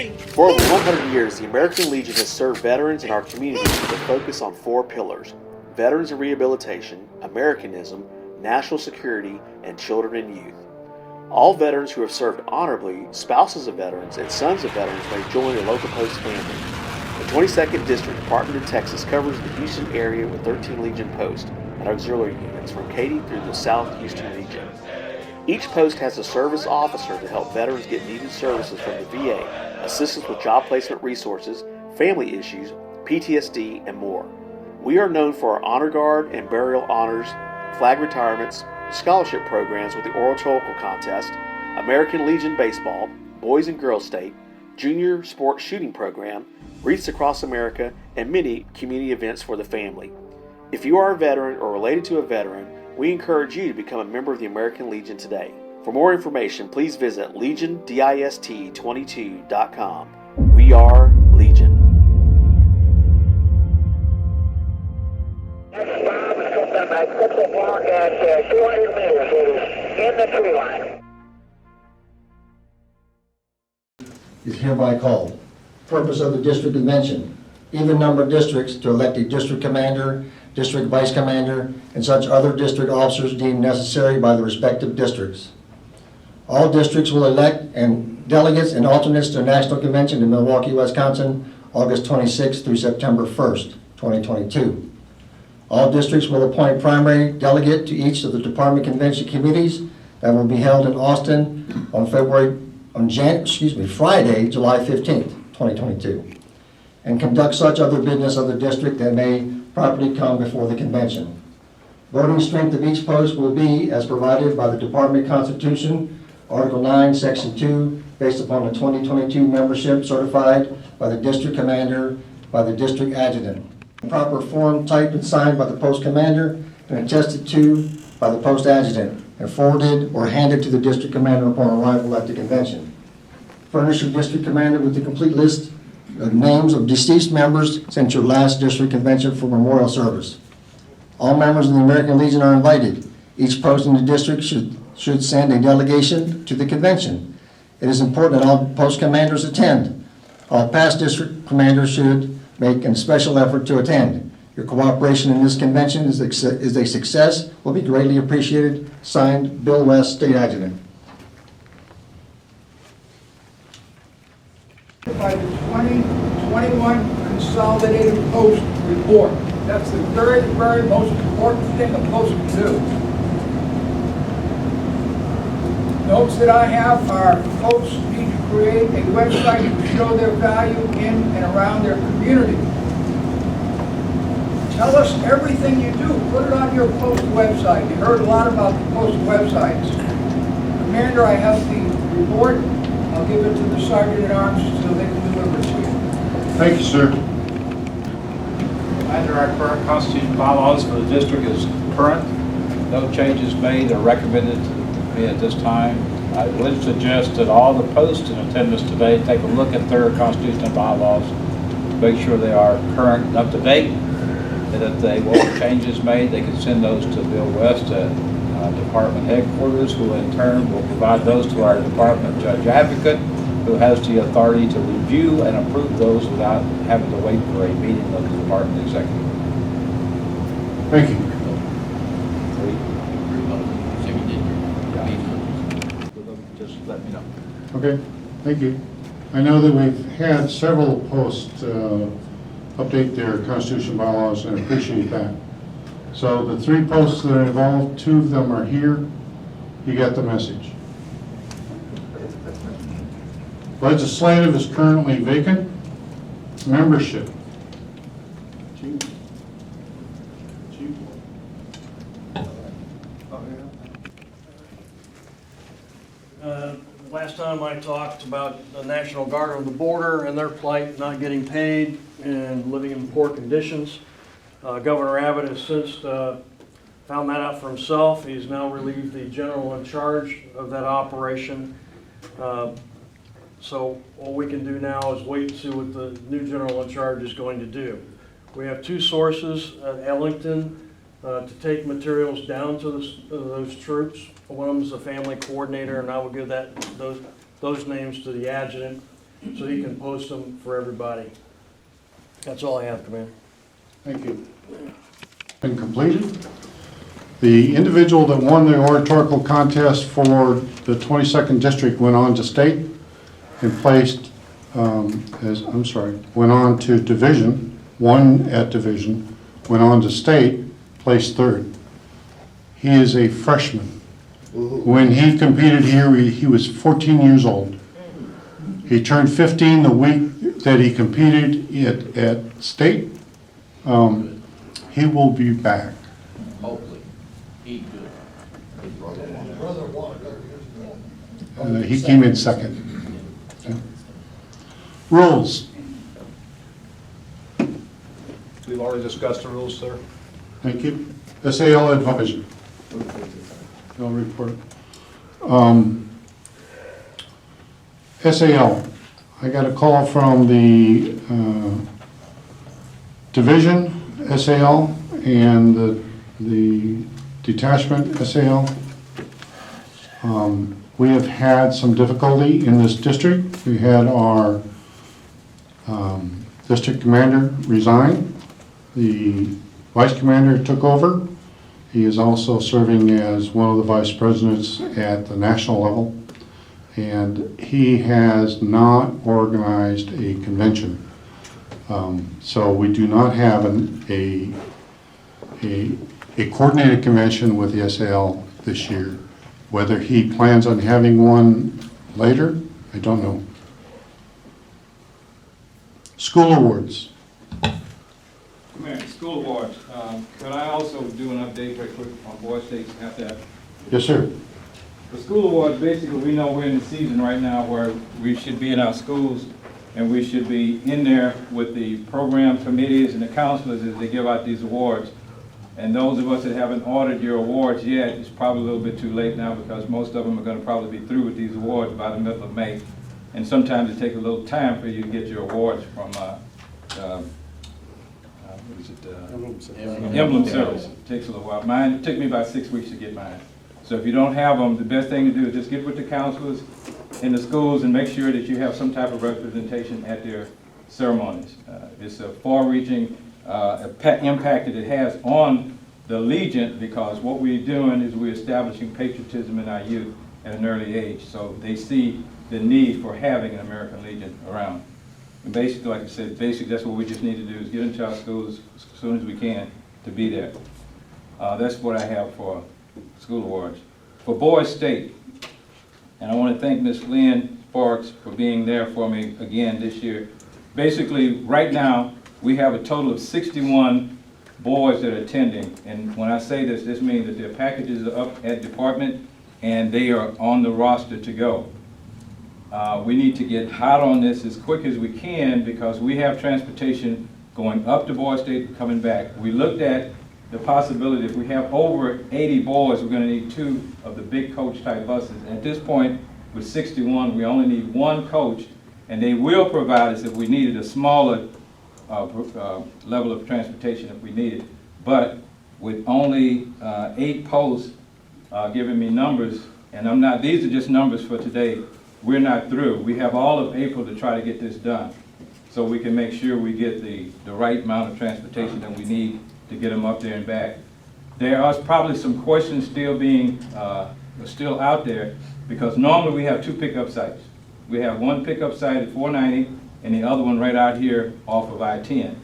For over 100 years, the American Legion has served veterans in our community with a focus on 4 pillars: veterans and rehabilitation, Americanism, national security, and children and youth. All veterans who have served honorably, spouses of veterans, and sons of veterans may join a local post family. The 22nd District Department of Texas covers the Houston area with 13 Legion posts and auxiliary units from Katy through the South Houston region. Each post has a service officer to help veterans get needed services from the VA, assistance with job placement resources, family issues, PTSD, and more. We are known for our honor guard and burial honors, flag retirements, scholarship programs with the Oratorical Contest, American Legion Baseball, Boys and Girls State, Junior Sports Shooting Program, Wreaths Across America, and many community events for the family. If you are a veteran or related to a veteran, we encourage you to become a member of the American Legion today. For more information, please visit LegionDist22.com. We are Legion. Next stop is coming up at Crystal Park at 200 meters. It is in the tree line. Is hereby called. Purpose of the district convention: even number districts to elect a district commander, district vice commander, and such other district officers deemed necessary by the respective districts. All districts will elect and delegates and alternates to the National Convention in Milwaukee, Wisconsin, August 26th through September 1st, 2022. All districts will appoint primary delegate to each of the department convention committees that will be held in Austin on Friday, July 15th, 2022, and conduct such other business of the district that may properly come before the convention. Voting strength of each post will be as provided by the Department Constitution, Article 9, Section 2, based upon the 2022 membership certified by the district commander, by the district adjutant. Proper form typed and signed by the post commander and attested to by the post adjutant and forwarded or handed to the district commander upon arrival at the convention. Furnish your district commander with the complete list of names of deceased members since your last district convention for memorial service. All members of the American Legion are invited. Each post in the district should send a delegation to the convention. It is important that all post commanders attend. All past district commanders should make a special effort to attend. Your cooperation in this convention is a success, will be greatly appreciated. Signed, Bill West, State Adjutant. By the 2021 Consolidated Post Report. That's the very, very most important thing a post can do. Notes that I have are posts need to create a website to show their value in and around their community. Tell us everything you do. Put it on your post website. You heard a lot about the post websites. Commander, I have the report. I'll give it to the Sergeant at Arms so they can deliver it to you. Thank you, sir. Either our current constitution bylaws for the district is current. No changes made or recommended to me at this time. I would suggest that all the posts in attendance today take a look at their constitution and bylaws, make sure they are current and up to date, and if they want changes made, they can send those to Bill West at department headquarters, who in turn will provide those to our department judge advocate, who has the authority to review and approve those without having to wait for a meeting of the department executive. Thank you. Just let me know. Okay, thank you. I know that we've had several posts update their constitution bylaws, and I appreciate that. So the 3 posts that are involved, 2 of them are here. You got the message. Legislative is currently vacant. Membership. Last time I talked about the National Guard on the border and their plight, not getting paid and living in poor conditions. Governor Abbott has since found that out for himself. He's now relieved the general in charge of that operation. So all we can do now is wait and see what the new general in charge is going to do. We have 2 sources at Ellington to take materials down to those troops. One of them is a family coordinator, and I will give those names to the adjutant. so he can post them for everybody. That's all I have, Commander. Thank you. Been completed. The individual that won the oratorical contest for the 22nd district went on to state and placed, went on to division, won at division, went on to state, placed third. He is a freshman. When he competed here, he was 14 years old. He turned 15 the week that he competed at state. He will be back. Hopefully, he good. He came in second. Okay. Rules. We've already discussed the rules, sir. Thank you. SAL advisor. No report. SAL. I got a call from the division SAL and the detachment SAL. We have had some difficulty in this district. We had our district commander resign. The vice commander took over. He is also serving as one of the vice presidents at the national level. And he has not organized a convention. So we do not have a coordinated convention with the SAL this year. Whether he plans on having one later, I don't know. School awards. Mayor, school awards. Could I also do an update very quick on Boy States after that? Yes, sir. The school awards, basically, we know we're in the season right now where we should be in our schools and we should be in there with the program committees and the counselors as they give out these awards. And those of us that haven't ordered your awards yet, it's probably a little bit too late now because most of them are going to probably be through with these awards by the middle of May. And sometimes it takes a little time for you to get your awards from Emblem Service. It takes a little while. Mine, it took me about 6 weeks to get mine. So if you don't have them, the best thing to do is just get with the counselors in the schools and make sure that you have some type of representation at their ceremonies. It's a far-reaching impact that it has on the Legion because what we're doing is we're establishing patriotism in our youth at an early age. So they see the need for having an American Legion around. And basically, like I said, that's what we just need to do is get into our schools as soon as we can to be there. That's what I have for school awards. For Boys State, and I want to thank Ms. Lynn Sparks for being there for me again this year. Basically, right now, we have a total of 61 boys that are attending. And when I say this, this means that their packages are up at department and they are on the roster to go. We need to get hot on this as quick as we can because we have transportation going up to Boys State and coming back. We looked at the possibility if we have over 80 boys, we're going to need 2 of the big coach type buses. And at this point, with 61, we only need 1 coach, and they will provide us if we needed a smaller level of transportation if we needed. But with only 8 posts giving me numbers, and these are just numbers for today, we're not through. We have all of April to try to get this done so we can make sure we get the right amount of transportation that we need to get them up there and back. There are probably some questions still out there because normally we have 2 pickup sites. We have one pickup site at 490 and the other one right out here off of I-10.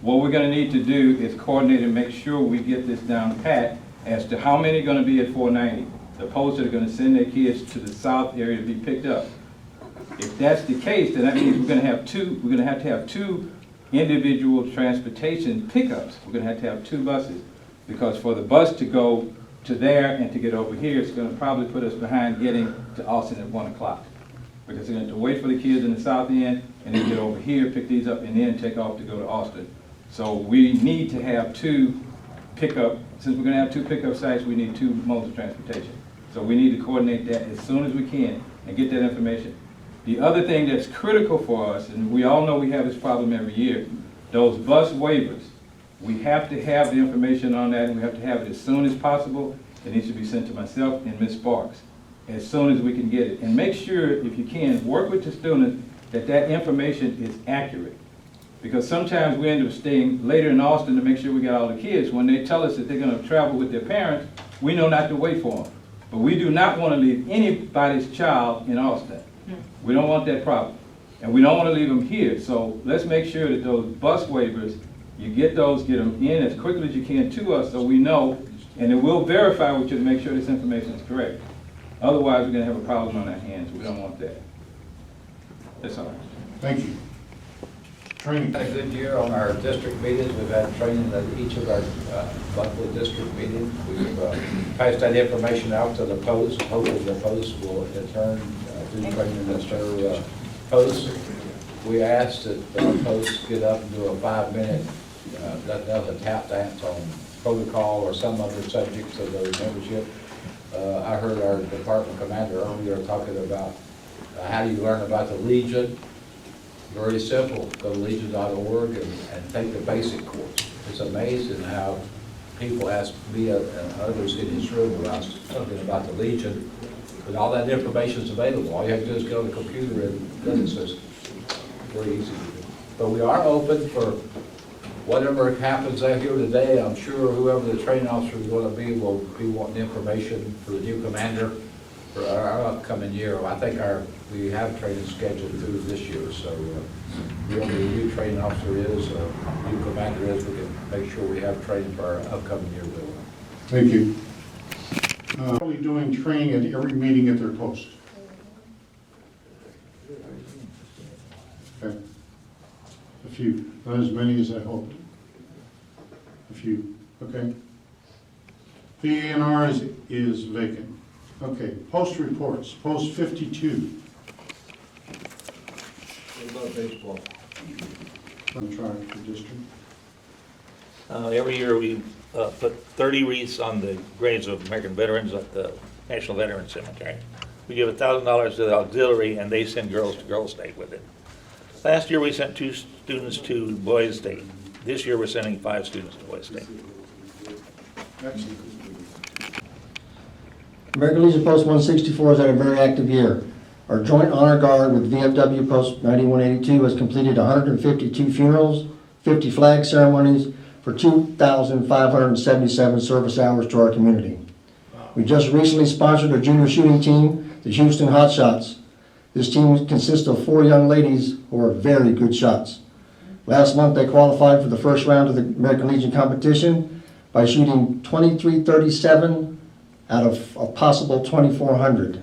What we're going to need to do is coordinate and make sure we get this down pat as to how many are going to be at 490. The posts that are going to send their kids to the south area to be picked up. If that's the case, then that means we're going to have to have two individual transportation pickups. We're going to have 2 buses because for the bus to go to there and to get over here, it's going to probably put us behind getting to Austin at 1 o'clock. Because they're going to have to wait for the kids in the south end and then get over here, pick these up, and then take off to go to Austin. So we need to have 2 pickup, since we're going to have 2 pickup sites, we need 2 modes of transportation. So we need to coordinate that as soon as we can and get that information. The other thing that's critical for us, and we all know we have this problem every year, those bus waivers. We have to have the information on that and we have to have it as soon as possible. It needs to be sent to myself and Ms. Sparks as soon as we can get it. And make sure, if you can, work with the student that that information is accurate. Because sometimes we end up staying later in Austin to make sure we got all the kids. When they tell us that they're gonna travel with their parents, we know not to wait for them. But we do not wanna leave anybody's child in Austin. We don't want that problem. And we don't wanna leave them here. So let's make sure that those bus waivers, you get those, get them in as quickly as you can to us so we know, and then we'll verify with you to make sure this information is correct. Otherwise, we're gonna have a problem on our hands. We don't want that. That's all. Thank you. Training. Had a good year on our district meetings. We've had training at each of our monthly district meetings. We've passed that information out to the post. Hopefully the post will in turn do training at their posts. We asked that the posts get up and do a 5-minute, that does a tap dance on protocol or some other subjects of their membership. I heard our department commander earlier talking about how do you learn about the Legion. Very simple, go to legion.org and take the basic course. It's amazing how people ask me and others in this room about something about the Legion, but all that information is available. All you have to do is go on the computer and do it. So it's very easy to do. But we are open for whatever happens out here today. I'm sure whoever the training officer is going to be will be wanting information for the new commander for our upcoming year. I think we have training scheduled through this year, so whoever the new training officer is, new commander is, we can make sure we have training for our upcoming year. Thank you. Are we doing training at every meeting at their post? Okay. A few, not as many as I hoped. A few, okay. VANR is vacant. Okay, post reports, post 52. What about baseball? I'm trying for district. Every year we put 30 wreaths on the graves of American veterans at the National Veterans Cemetery. We give $1,000 to the auxiliary and they send girls to Girls State with it. Last year we sent 2 students to Boys State. This year we're sending 5 students to Boys State. Excellent. American Legion Post 164 has had a very active year. Our Joint Honor Guard with VFW Post 9182 has completed 152 funerals, 50 flag ceremonies for 2,577 service hours to our community. We just recently sponsored a junior shooting team, the Houston Hotshots. This team consists of 4 young ladies who are very good shots. Last month they qualified for the first round of the American Legion competition by shooting 2337 out of a possible 2,400.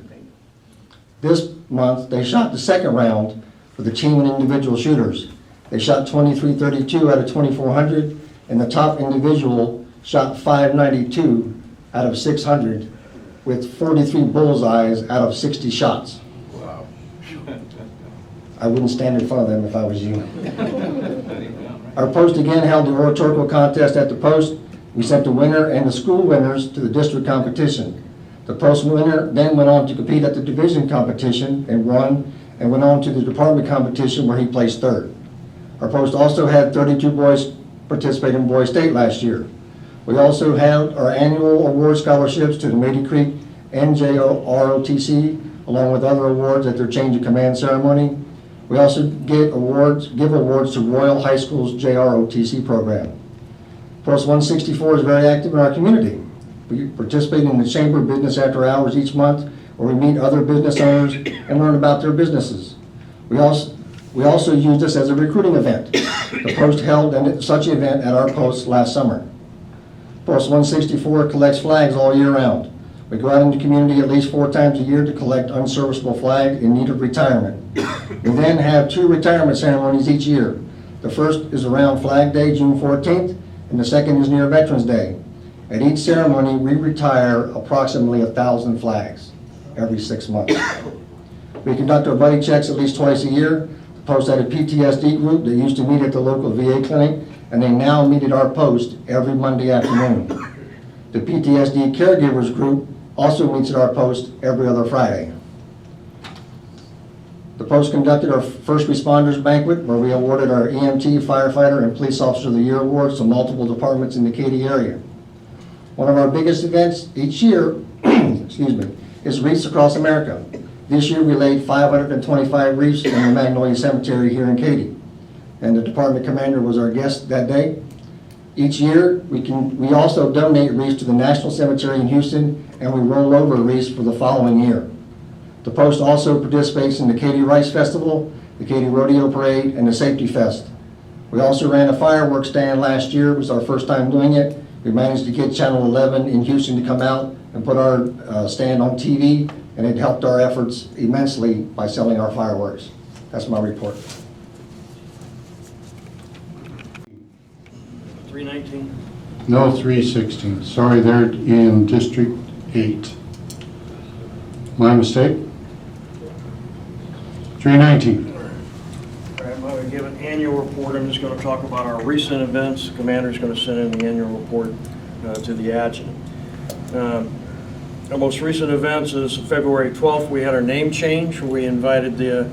This month, they shot the second round for the team and individual shooters. They shot 2332 out of 2,400, and the top individual shot 592 out of 600, with 43 bullseyes out of 60 shots. Wow. I wouldn't stand in front of them if I was you. Our post again held the oratorical contest at the post. We sent the winner and the school winners to the district competition. The post winner then went on to compete at the division competition and won, and went on to the department competition where he placed 3rd. Our post also had 32 boys participate in Boys State last year. We also had our annual award scholarships to the Mady Creek NJROTC, along with other awards at their change of command ceremony. We also give awards to Royal High School's JROTC program. Post 164 is very active in our community. We participate in the Chamber of Business After Hours each month, where we meet other business owners and learn about their businesses. We also use this as a recruiting event. The Post held such an event at our post last summer. Post 164 collects flags all year round. We go out in the community at least 4 times a year to collect unserviceable flags in need of retirement. We then have 2 retirement ceremonies each year. The first is around Flag Day, June 14th, and the second is near Veterans Day. At each ceremony, we retire approximately 1,000 flags every 6 months. We conduct our buddy checks at least twice a year. The Post had a PTSD group that used to meet at the local VA clinic, and they now meet at our post every Monday afternoon. The PTSD caregivers group also meets at our post every other Friday. The Post conducted our First Responders Banquet, where we awarded our EMT, Firefighter, and Police Officer of the Year awards to multiple departments in the Katy area. One of our biggest events each year excuse me, is Wreaths Across America. This year, we laid 525 wreaths in the Magnolia Cemetery here in Katy, and the department commander was our guest that day. Each year, we also donate wreaths to the National Cemetery in Houston, and we roll over wreaths for the following year. The Post also participates in the Katy Rice Festival, the Katy Rodeo Parade, and the Safety Fest. We also ran a fireworks stand last year. It was our first time doing it. We managed to get Channel 11 in Houston to come out and put our stand on TV, and it helped our efforts immensely by selling our fireworks. That's my report. 319. No, 316. Sorry, they're in District 8. My mistake. 319. All right, I'm going to give an annual report. I'm just going to talk about our recent events. The commander's going to send in the annual report to the adjutant. Our most recent events is February 12th. We had our name change. We invited the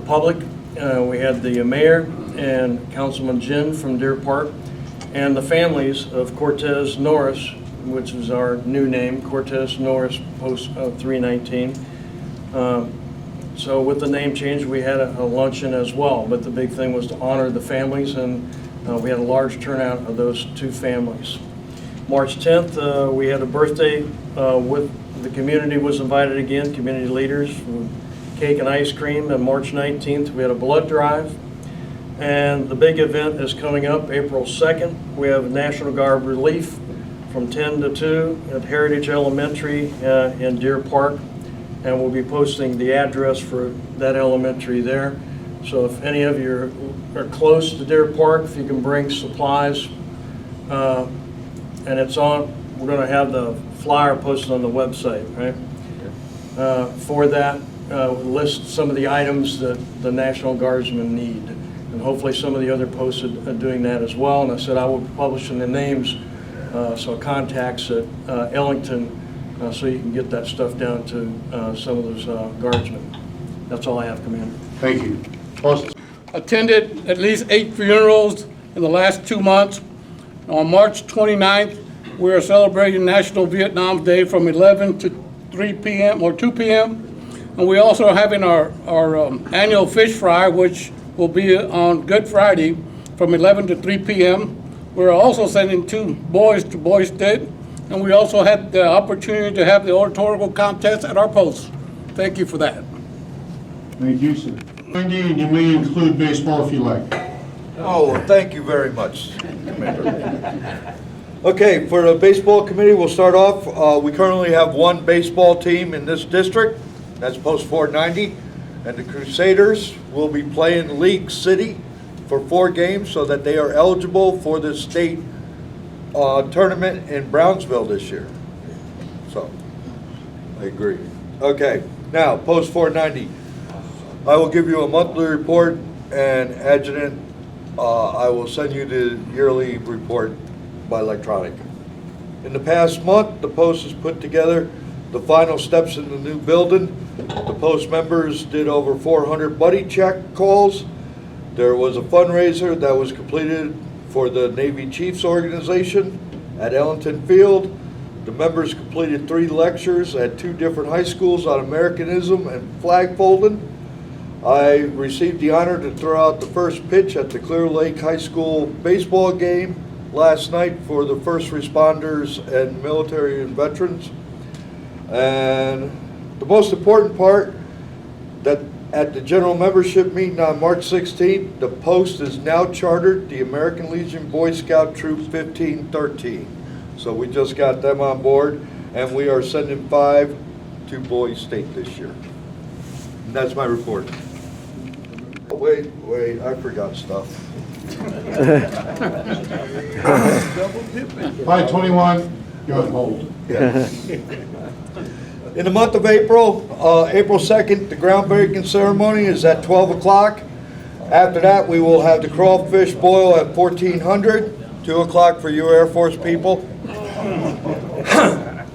public. We had the mayor and Councilman Jin from Deer Park and the families of Cortez Norris, which is our new name, Cortez Norris Post 319. So with the name change, we had a luncheon as well, but the big thing was to honor the families, and we had a large turnout of those two families. March 10th, we had a birthday with the community was invited again, community leaders, with cake and ice cream. And March 19th, we had a blood drive. And the big event is coming up April 2nd. We have National Guard relief from 10 to 2 at Heritage Elementary in Deer Park. And we'll be posting the address for that elementary there. So if any of you are close to Deer Park, if you can bring supplies, and it's on, we're going to have the flyer posted on the website, right? For that, list some of the items that the National Guardsmen need. And hopefully some of the other posts are doing that as well. And I said I will be publishing the names, so contacts at Ellington, so you can get that stuff down to some of those guardsmen. That's all I have, Commander. Thank you. Post. Attended at least 8 funerals in the last 2 months. On March 29th, we are celebrating National Vietnam Day from 11 to 3 p.m. or 2 p.m. And we also are having our annual fish fry, which will be on Good Friday from 11 to 3 p.m. We're also sending 2 boys to Boys State, and we also had the opportunity to have the oratorical contest at our post. Thank you for that. Thank you, sir. Indeed, you may include baseball if you like. Oh, thank you very much, Commander. Okay, for the baseball committee, we'll start off. We currently have 1 baseball team in this district. That's Post 490. And the Crusaders will be playing League City for 4 games so that they are eligible for the state tournament in Brownsville this year. So, I agree. Okay, now, Post 490. I will give you a monthly report, and Adjutant, I will send you the yearly report by electronic. In the past month, the Post has put together the final steps in the new building. The Post members did over 400 buddy check calls. There was a fundraiser that was completed for the Navy Chiefs organization at Ellington Field. The members completed 3 lectures at 2 different high schools on Americanism and flag folding. I received the honor to throw out the first pitch at the Clear Lake High School baseball game last night for the first responders and military and veterans. And the most important part, that at the general membership meeting on March 16th, the Post is now chartered the American Legion Boy Scout Troop 1513. So we just got them on board, and we are sending 5 to Boys State this year. And that's my report. Oh, wait, I forgot stuff. 521, go ahead, hold. Yeah. In the month of April, April 2nd, the groundbreaking ceremony is at 12 o'clock. After that, we will have the crawfish boil at 1400, 2 o'clock for you Air Force people.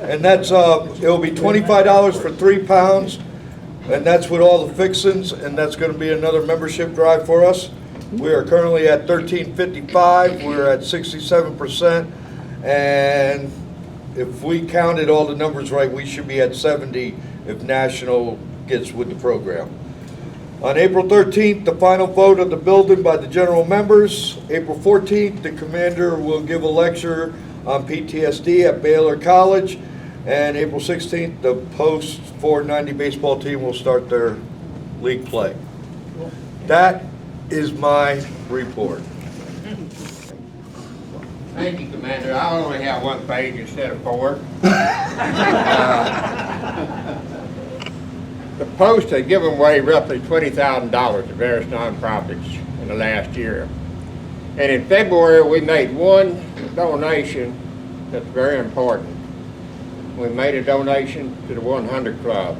And that's, it'll be $25 for 3 pounds, and that's with all the fixings, and that's going to be another membership drive for us. We are currently at 1355, we're at 67%, and if we counted all the numbers right, we should be at 70 if National gets with the program. On April 13th, the final vote of the building by the general members. April 14th, the commander will give a lecture on PTSD at Baylor College. And April 16th, the post 490 baseball team will start their league play. That is my report. Thank you, Commander. I only have one page instead of 4. The Post has given away roughly $20,000 to various nonprofits in the last year. And in February, we made one donation that's very important. We made a donation to the 100 Club.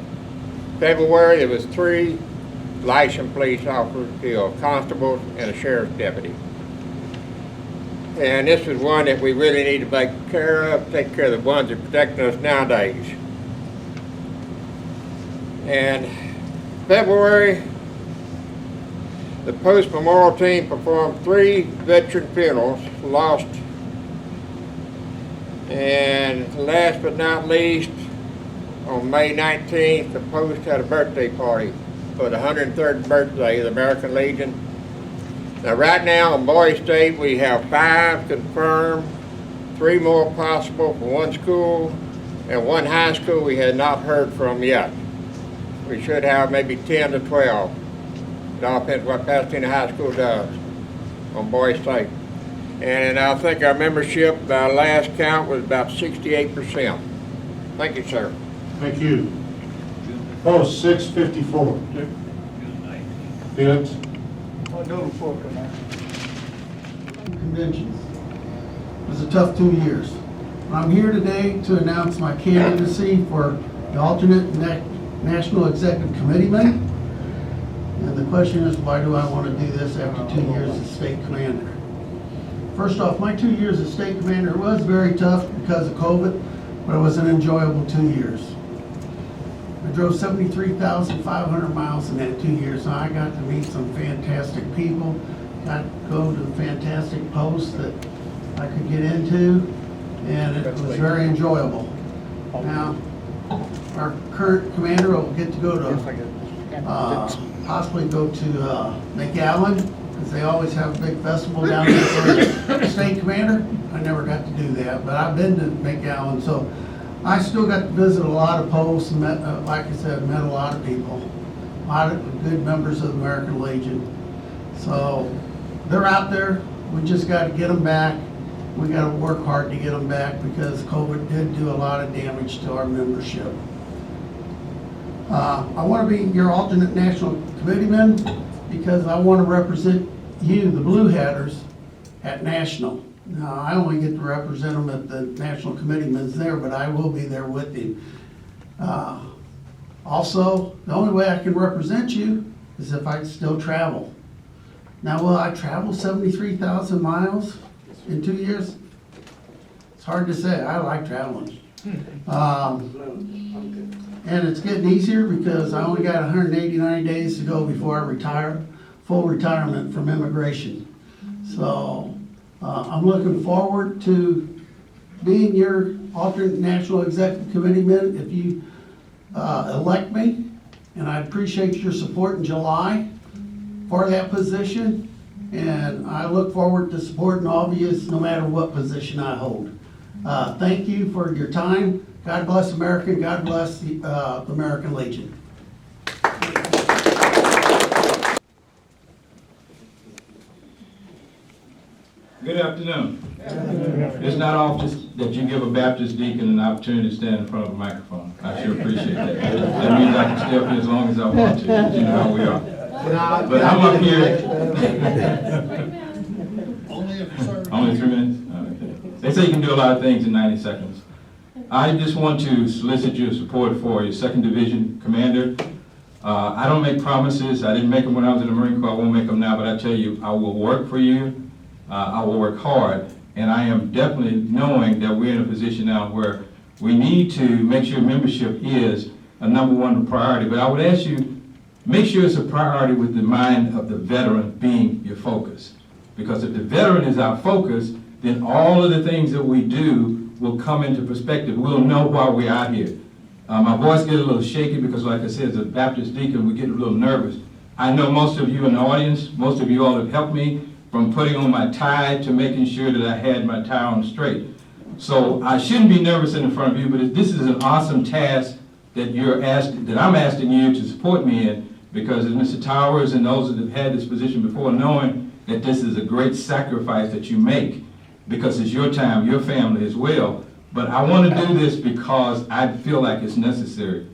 February, there was 3 licensed police officers killed, constables and a sheriff's deputy. And this is one that we really need to take care of the ones that are protecting us nowadays. And February, the Post Memorial team performed 3 veteran funerals, lost. And last but not least, on May 19th, the Post had a birthday party for the 103rd birthday of the American Legion. Now right now in Boise State, we have 5 confirmed, 3 more possible for 1 school, and 1 high school we had not heard from yet. We should have maybe 10 to 12. It all depends what Pasadena High School does on Boise State. And I think our membership, by last count, was about 68%. Thank you, sir. Thank you. Post 654. Felix? Conventions. It was a tough 2 years. I'm here today to announce my candidacy for the alternate National Executive Committeeman. And the question is, why do I want to do this after 2 years as state commander? First off, my 2 years as state commander was very tough because of COVID, but it was an enjoyable 2 years. I drove 73,500 miles in that 2 years, and I got to meet some fantastic people, got to go to fantastic posts that I could get into, and it was very enjoyable. Now, our current commander will get to go to, possibly go to McAllen, because they always have a big festival down there for the state commander. I never got to do that, but I've been to McAllen, so I still got to visit a lot of posts and met, like I said, met a lot of people, a lot of good members of the American Legion. So they're out there. We just got to get them back. We got to work hard to get them back because COVID did do a lot of damage to our membership. I want to be your alternate national committeeman because I want to represent you, the Blue Hatters, at national. Now, I only get to represent them at the national committeeman's there, but I will be there with him. Also, the only way I can represent you is if I still travel. Now, will I travel 73,000 miles in 2 years? It's hard to say. I like traveling. And it's getting easier because I only got 189 days to go before I retire, full retirement from immigration. So I'm looking forward to being your alternate National Executive Committeeman if you elect me. And I appreciate your support in July for that position. And I look forward to supporting all of you no matter what position I hold. Thank you for your time. God bless America. God bless the American Legion. Good afternoon. It's not often that you give a Baptist deacon an opportunity to stand in front of a microphone. I sure appreciate that. That means I can stay up here as long as I want to. You know how we are. But I'm up here. Only 3 minutes? Okay. They say you can do a lot of things in 90 seconds. I just want to solicit your support for your 2nd Division Commander. I don't make promises. I didn't make them when I was in the Marine Corps. I won't make them now, but I tell you, I will work for you. I will work hard. And I am definitely knowing that we're in a position now where we need to make sure membership is a #1 priority. But I would ask you, make sure it's a priority with the mind of the veteran being your focus. Because if the veteran is our focus, then all of the things that we do will come into perspective. We'll know why we're out here. My voice gets a little shaky because, like I said, as a Baptist deacon, we get a little nervous. I know most of you in the audience, most of you all have helped me from putting on my tie to making sure that I had my tie on straight. So I shouldn't be nervous in front of you, but this is an awesome task that I'm asking you to support me in, because as Mr. Towers and those that have had this position before, knowing that this is a great sacrifice that you make, because it's your time, your family as well. But I want to do this because I feel like it's necessary.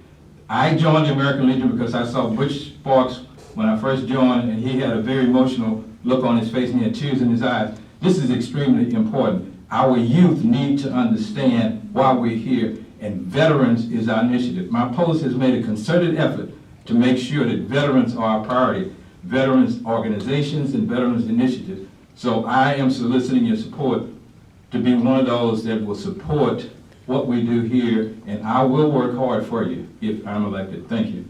I joined the American Legion because I saw Butch Sparks when I first joined, and he had a very emotional look on his face and he had tears in his eyes. This is extremely important. Our youth need to understand why we're here, and veterans is our initiative. My post has made a concerted effort to make sure that veterans are our priority, veterans organizations and veterans initiatives. So I am soliciting your support to be one of those that will support what we do here, and I will work hard for you if I'm elected. Thank you.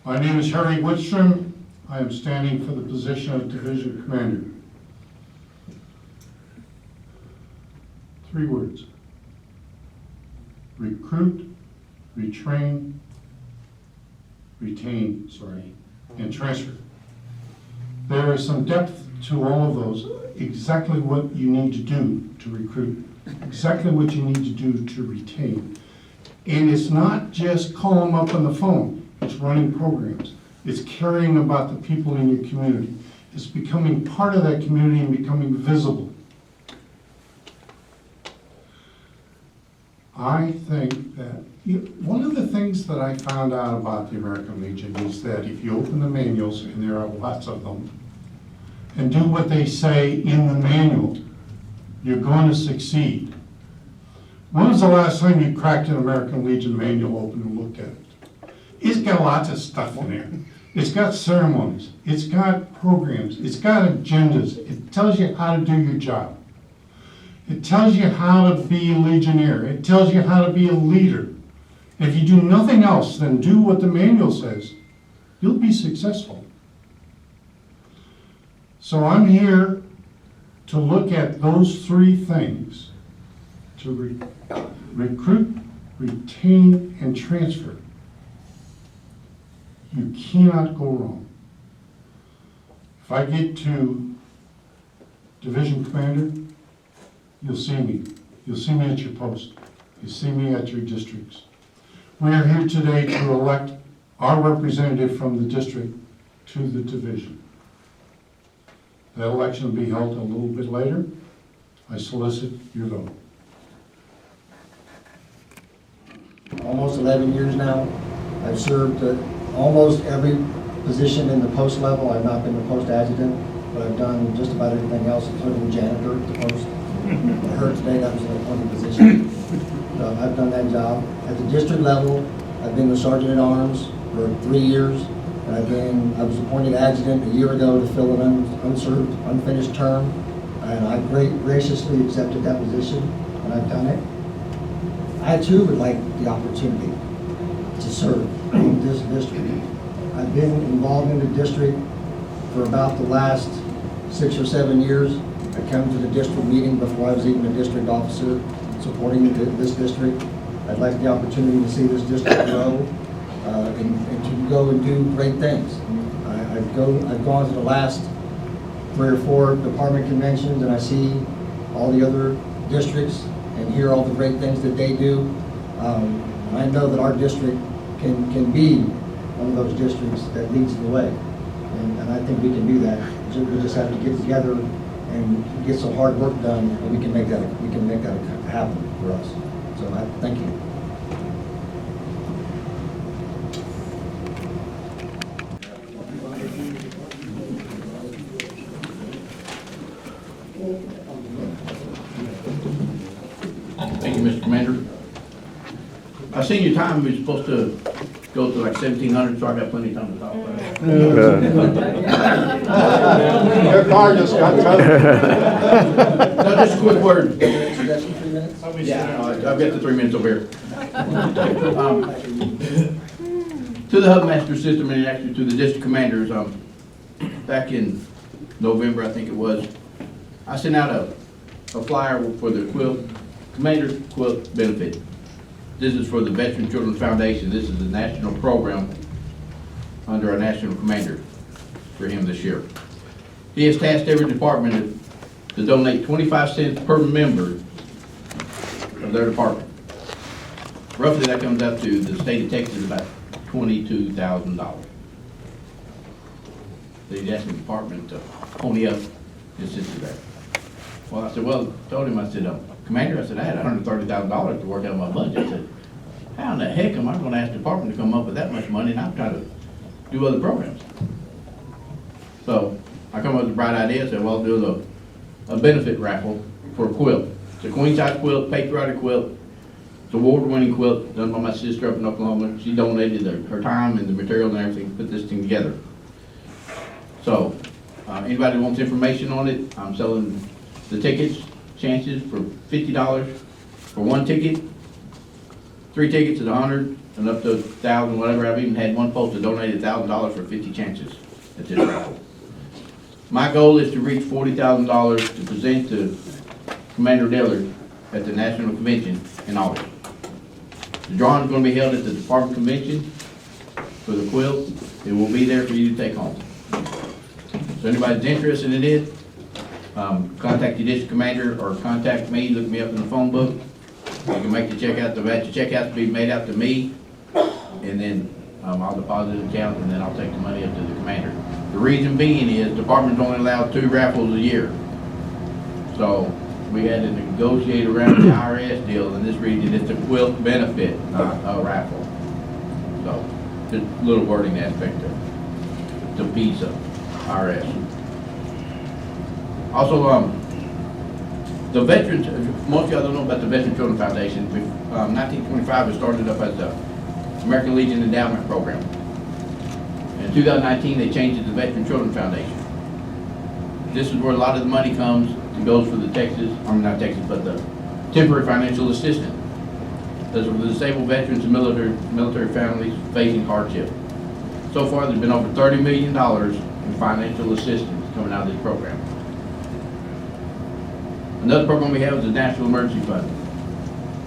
My name is Harry Woodstrom. I am standing for the position of Division Commander. 3 words: recruit, retrain, retain, and transfer. There is some depth to all of those. Exactly what you need to do to recruit, exactly what you need to do to retain. And it's not just call them up on the phone. It's running programs. It's caring about the people in your community. It's becoming part of that community and becoming visible. I think that one of the things that I found out about the American Legion is that if you open the manuals, and there are lots of them, and do what they say in the manual, you're going to succeed. When was the last time you cracked an American Legion manual open and looked at it? It's got lots of stuff in there. It's got ceremonies. It's got programs. It's got agendas. It tells you how to do your job. It tells you how to be a legionnaire. It tells you how to be a leader. If you do nothing else than do what the manual says, you'll be successful. So I'm here to look at those 3 things: to recruit, retain, and transfer. You cannot go wrong. If I get to Division Commander, you'll see me. You'll see me at your post. You'll see me at your districts. We are here today to elect our representative from the district to the division. That election will be held a little bit later. I solicit your vote. Almost 11 years now. I've served almost every position in the post level. I've not been the post adjutant, but I've done just about everything else, including janitor at the post. I heard today that was an appointed position. So I've done that job. At the district level, I've been the sergeant at arms for 3 years. And I was appointed adjutant a year ago to fill an unserved, unfinished term. And I graciously accepted that position, and I've done it. I too would like the opportunity to serve this district. I've been involved in the district for about the last 6 or 7 years. I come to the district meeting before I was even a district officer supporting this district. I'd like the opportunity to see this district grow and to go and do great things. I've gone to the last 3 or 4 department conventions, and I see all the other districts and hear all the great things that they do. I know that our district can be one of those districts that leads the way, and I think we can do that. We just have to get together and get some hard work done, and we can make that happen for us. So I thank you. Thank you, Mr. Commander. I seen your time, we were supposed to go to like 1700, so I got plenty of time to talk about it. Your car just got towed. No, just a quick word. Yeah, I've got the 3 minutes over here. To the hub master system and actually to the district commanders, back in November, I think it was, I sent out a flyer for the commander quilt benefit. This is for the Veteran Children's Foundation. This is a national program under our national commander for him this year. He has tasked every department to donate 25 cents per member of their department. Roughly that comes out to the state of Texas about $22,000. So he's asking the department to pony up his sister there. Well, I said, well, told him, I said, Commander, I said, I had $130,000 to work out of my budget. I said, how in the heck am I going to ask the department to come up with that much money and I'm trying to do other programs? So I come up with a bright idea. I said, well, do a benefit raffle for a quilt. It's a queen size quilt, patriotic quilt. It's an award-winning quilt done by my sister up in Oklahoma. She donated her time and the material and everything to put this thing together. So anybody who wants information on it, I'm selling the tickets, chances for $50 for one ticket. 3 tickets is $100 and up to $1,000, whatever. I've even had one post that donated $1,000 for 50 chances at this raffle. My goal is to reach $40,000 to present to Commander Dillard at the National Convention in August. The drawing is going to be held at the Department Convention for the quilt. It will be there for you to take home. So anybody's interested in it, contact your district commander or contact me, look me up in the phone book. You can make the check out. The check has to be made out to me, and then I'll deposit it in account, and then I'll take the money up to the commander. The reason being is the department's only allowed 2 raffles a year. So we had to negotiate around the IRS deal, and this reason it's a quilt benefit, not a raffle. So just a little wording aspect to piece of IRS. Also, the veterans, most of y'all don't know about the Veteran Children's Foundation. 1925 it started up as the American Legion Endowment Program. In 2019 they changed it to the Veteran Children's Foundation. This is where a lot of the money comes and goes for the not Texas, but the temporary financial assistance. Those are the disabled veterans and military families facing hardship. So far there's been over $30 million in financial assistance coming out of this program. Another program we have is the National Emergency Fund.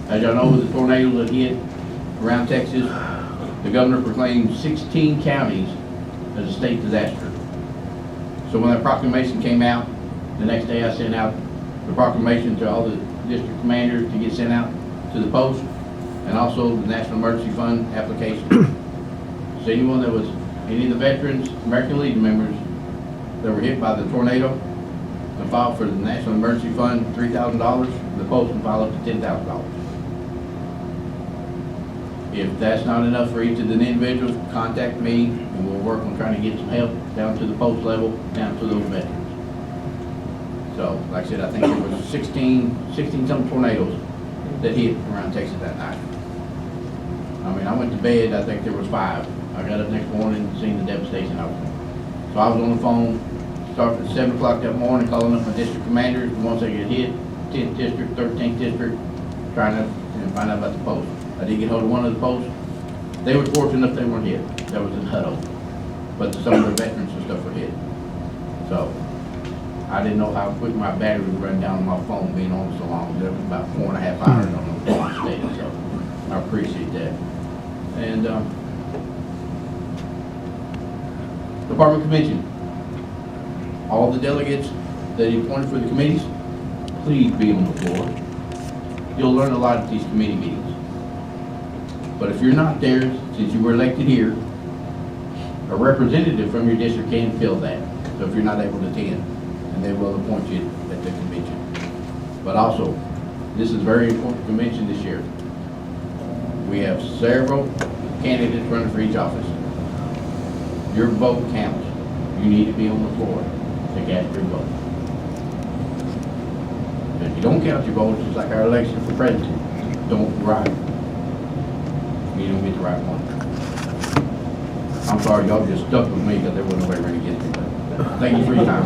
As y'all know, with the tornado that hit around Texas, the governor proclaimed 16 counties as a state disaster. So when that proclamation came out, the next day I sent out the proclamation to all the district commanders to get sent out to the post, and also the National Emergency Fund application. So anyone that was, any of the veterans, American Legion members that were hit by the tornado, can file for the National Emergency Fund $3,000, the post can file up to $10,000. If that's not enough for each of the individuals, contact me and we'll work on trying to get some help down to the post level, down to those veterans. So, like I said, I think there was 16 some tornadoes that hit around Texas that night. I mean, I went to bed, I think there was 5. I got up next morning and seen the devastation of it. So I was on the phone, started at 7 o'clock that morning, calling up my district commanders, the ones that get hit, 10th district, 13th district, trying to find out about the post. I did get hold of one of the posts. They were fortunate enough they weren't hit. That was in Hutto. But some of the veterans and stuff were hit. So I didn't know how quick my battery would run down on my phone being on so long. There was about 4.5 hours on the phone state, so I appreciate that. And Department Convention. All the delegates that he appointed for the committees, please be on the floor. You'll learn a lot at these committee meetings. But if you're not there, since you were elected here, a representative from your district can fill that. So if you're not able to attend, and they will appoint you at the convention. But also, this is a very important convention this year. We have several candidates running for each office. Your vote counts. You need to be on the floor to cast your vote. If you don't count your votes, it's like our election for president. Don't write. You don't get the right one. I'm sorry, y'all just stuck with me because there wasn't nobody ready to get me. But thank you for your time.